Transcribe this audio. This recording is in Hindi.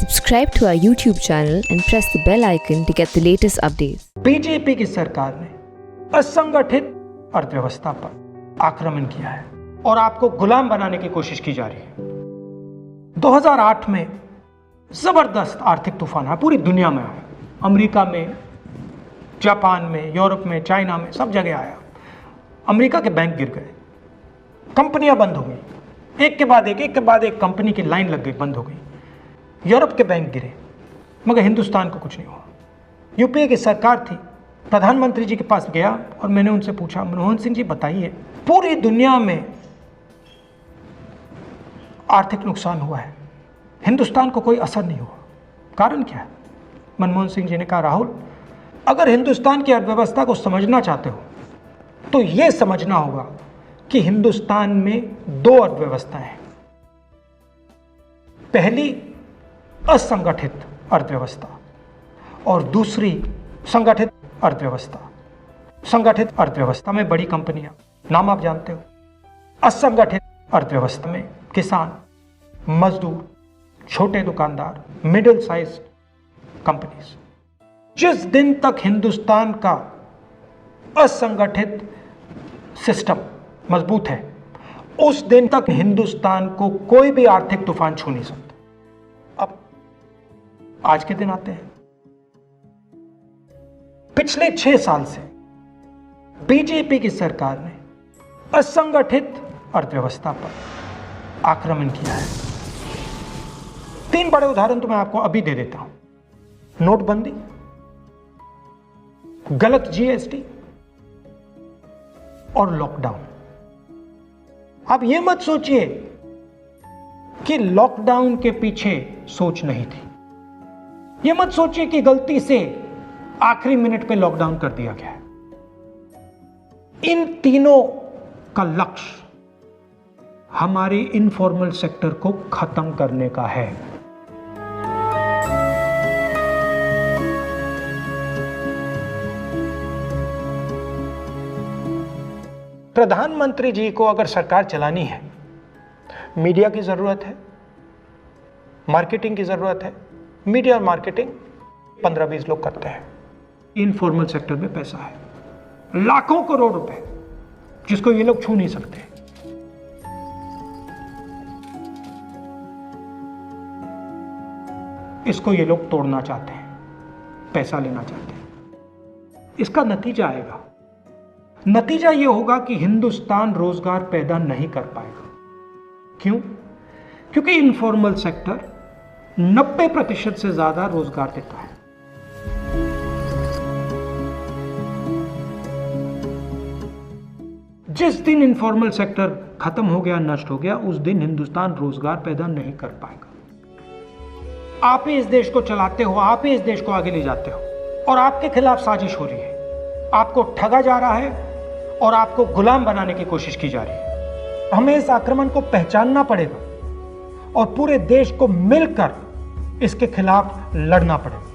Subscribe to our YouTube channel and press the bell icon to get the latest updates. BJP की सरकार ने असंगठित अर्थव्यवस्था पर आक्रमण किया है और आपको गुलाम बनाने की कोशिश की जा रही है। 2008 में जबरदस्त आर्थिक तूफान आया, पूरी दुनिया में आया, अमेरिका में, जापान में, यूरोप में, चाइना में, सब जगह आया। अमेरिका के बैंक गिर गए, कंपनियां बंद हो गई, एक के बाद एक कंपनी की लाइन लग गई, बंद हो गई। यूरोप के बैंक गिरे, मगर हिंदुस्तान को कुछ नहीं हुआ। यूपीए की सरकार थी, प्रधानमंत्री जी के पास गया और मैंने उनसे पूछा, मनमोहन सिंह जी बताइए, पूरी दुनिया में आर्थिक नुकसान हुआ है, हिंदुस्तान को कोई असर नहीं हुआ, कारण क्या है? मनमोहन सिंह जी ने कहा, राहुल, अगर हिंदुस्तान की अर्थव्यवस्था को समझना चाहते हो तो यह समझना होगा कि हिंदुस्तान में दो अर्थव्यवस्थाएं हैं। पहली असंगठित अर्थव्यवस्था और दूसरी संगठित अर्थव्यवस्था। संगठित अर्थव्यवस्था में बड़ी कंपनियां, नाम आप जानते हो। असंगठित अर्थव्यवस्था में किसान, मजदूर, छोटे दुकानदार, मिडिल साइज कंपनीज। जिस दिन तक हिंदुस्तान का असंगठित सिस्टम मजबूत है, उस दिन तक हिंदुस्तान को कोई भी आर्थिक तूफान छू नहीं सकता। अब आज के दिन आते हैं। पिछले 6 साल से बीजेपी की सरकार ने असंगठित अर्थव्यवस्था पर आक्रमण किया है। 3 बड़े उदाहरण तो मैं आपको अभी दे देता हूं। नोटबंदी, गलत जीएसटी और लॉकडाउन। आप ये मत सोचिए कि लॉकडाउन के पीछे सोच नहीं थी। ये मत सोचिए कि गलती से आखिरी मिनट पे लॉकडाउन कर दिया गया है। इन तीनों का लक्ष्य हमारे इनफॉर्मल सेक्टर को खत्म करने का है। प्रधानमंत्री जी को अगर सरकार चलानी है, मीडिया की जरूरत है, मार्केटिंग की जरूरत है। मीडिया और मार्केटिंग 15-20 लोग करते हैं। इनफॉर्मल सेक्टर में पैसा है, लाखों करोड़ रुपए, जिसको ये लोग छू नहीं सकते। इसको ये लोग तोड़ना चाहते हैं, पैसा लेना चाहते हैं। इसका नतीजा आएगा। नतीजा यह होगा कि हिंदुस्तान रोजगार पैदा नहीं कर पाएगा। क्यों? क्योंकि इनफॉर्मल सेक्टर 90% से ज्यादा रोजगार देता है। जिस दिन इनफॉर्मल सेक्टर खत्म हो गया, नष्ट हो गया, उस दिन हिंदुस्तान रोजगार पैदा नहीं कर पाएगा। आप ही इस देश को चलाते हो, आप ही इस देश को आगे ले जाते हो और आपके खिलाफ साजिश हो रही है। आपको ठगा जा रहा है और आपको गुलाम बनाने की कोशिश की जा रही है। हमें इस आक्रमण को पहचानना पड़ेगा और पूरे देश को मिलकर इसके खिलाफ लड़ना पड़ेगा।